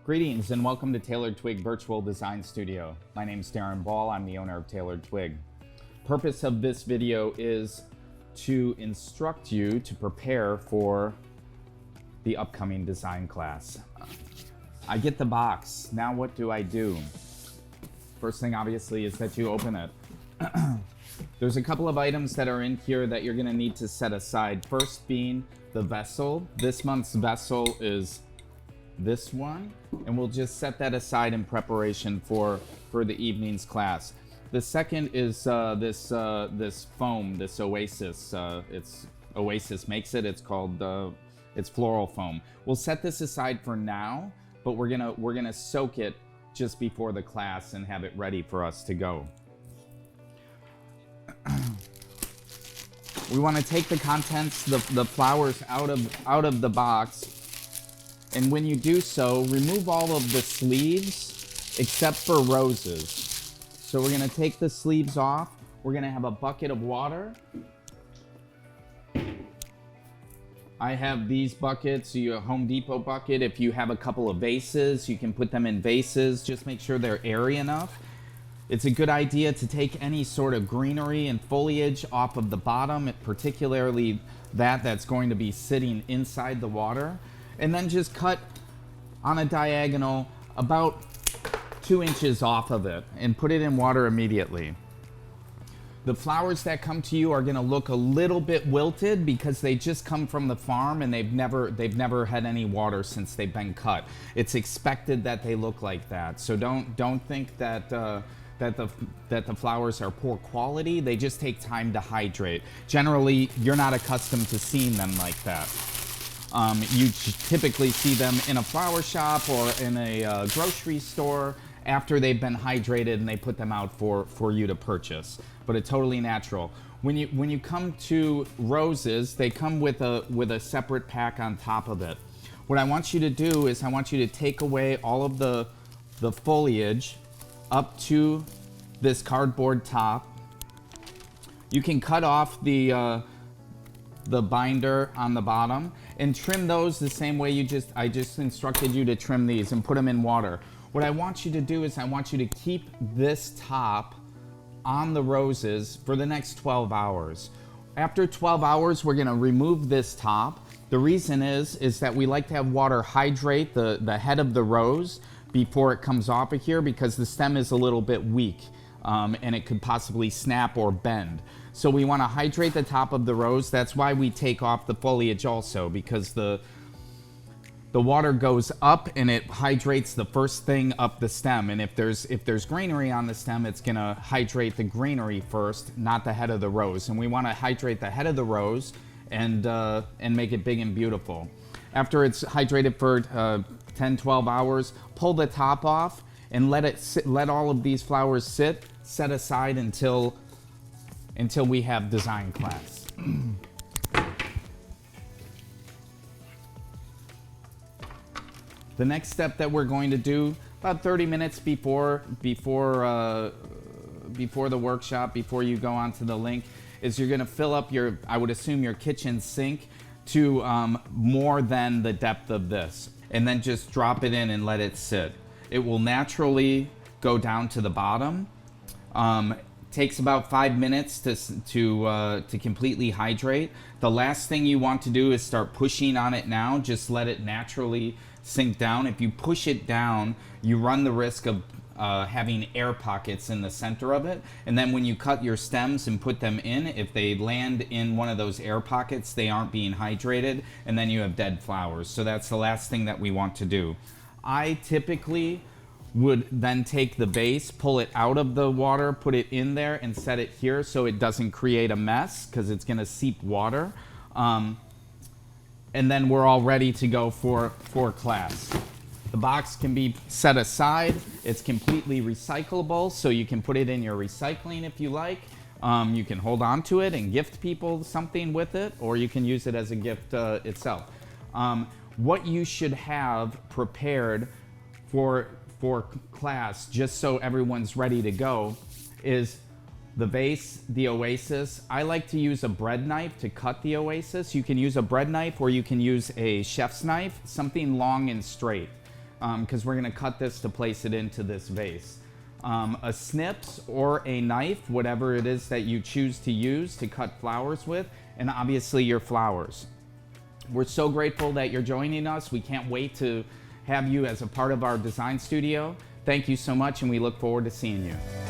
Greetings and welcome to Tailored Twig Virtual Design Studio. My name is Darren Ball. I'm the owner of Tailored Twig. Purpose of this video is to instruct you to prepare for the upcoming design class. I get the box. Now what do I do? First thing obviously is that you open it. There's a couple of items that are in here that you're going to need to set aside. First being the vessel. This month's vessel is this one, and we'll just set that aside in preparation for the evening's class. The second is this foam, this Oasis. It's Oasis makes it. It's called it's floral foam. We'll set this aside for now, but we're gonna soak it just before the class and have it ready for us to go. We want to take the contents, the flowers out of the box. And when you do so, remove all of the sleeves except for roses. So we're going to take the sleeves off. We're going to have a bucket of water. I have these buckets, a Home Depot bucket. If you have a couple of vases, you can put them in vases. Just make sure they're airy enough. It's a good idea to take any sort of greenery and foliage off of the bottom, particularly that's going to be sitting inside the water. And then just cut on a diagonal about 2 inches off of it and put it in water immediately. The flowers that come to you are going to look a little bit wilted because they just come from the farm and they've never had any water since they've been cut. It's expected that they look like that. So don't think that the flowers are poor quality. They just take time to hydrate. Generally, you're not accustomed to seeing them like that. You typically see them in a flower shop or in a grocery store after they've been hydrated and they put them out for you to purchase. But it's totally natural. When you come to roses, they come with a separate pack on top of it. What I want you to do is I want you to take away all of the foliage up to this cardboard top. You can cut off the binder on the bottom and trim those the same way I just instructed you to trim these and put them in water. What I want you to do is I want you to keep this top on the roses for the next 12 hours. After 12 hours, we're going to remove this top. The reason is that we like to have water hydrate the head of the rose before it comes off of here because the stem is a little bit weak and it could possibly snap or bend. So we want to hydrate the top of the rose. That's why we take off the foliage also, because the water goes up and it hydrates the first thing up the stem. And if there's greenery on the stem, it's going to hydrate the greenery first, not the head of the rose. And we want to hydrate the head of the rose and make it big and beautiful. After it's hydrated for 10-12 hours, pull the top off and let it sit, let all of these flowers set aside until we have design class. The next step that we're going to do about 30 minutes before the workshop, before you go onto the link, is you're going to fill up I would assume your kitchen sink to more than the depth of this, and then just drop it in and let it sit. It will naturally go down to the bottom. Takes about 5 minutes to completely hydrate. The last thing you want to do is start pushing on it now. Just let it naturally sink down. If you push it down, you run the risk of having air pockets in the center of it. And then when you cut your stems and put them in, if they land in one of those air pockets, they aren't being hydrated, and then you have dead flowers. So that's the last thing that we want to do. I typically would then take the vase, pull it out of the water, put it in there, and set it here so it doesn't create a mess because it's going to seep water. And then we're all ready to go for class. The box can be set aside. It's completely recyclable, so you can put it in your recycling if you like. You can hold on to it and gift people something with it, or you can use it as a gift itself. What you should have prepared for class, just so everyone's ready to go, is the vase, the Oasis. I like to use a bread knife to cut the Oasis. You can use a bread knife or you can use a chef's knife, something long and straight. because we're going to cut this to place it into this vase. A snips or a knife, whatever it is that you choose to use to cut flowers with, and obviously your flowers. We're so grateful that you're joining us. We can't wait to have you as a part of our design studio. Thank you so much, and we look forward to seeing you.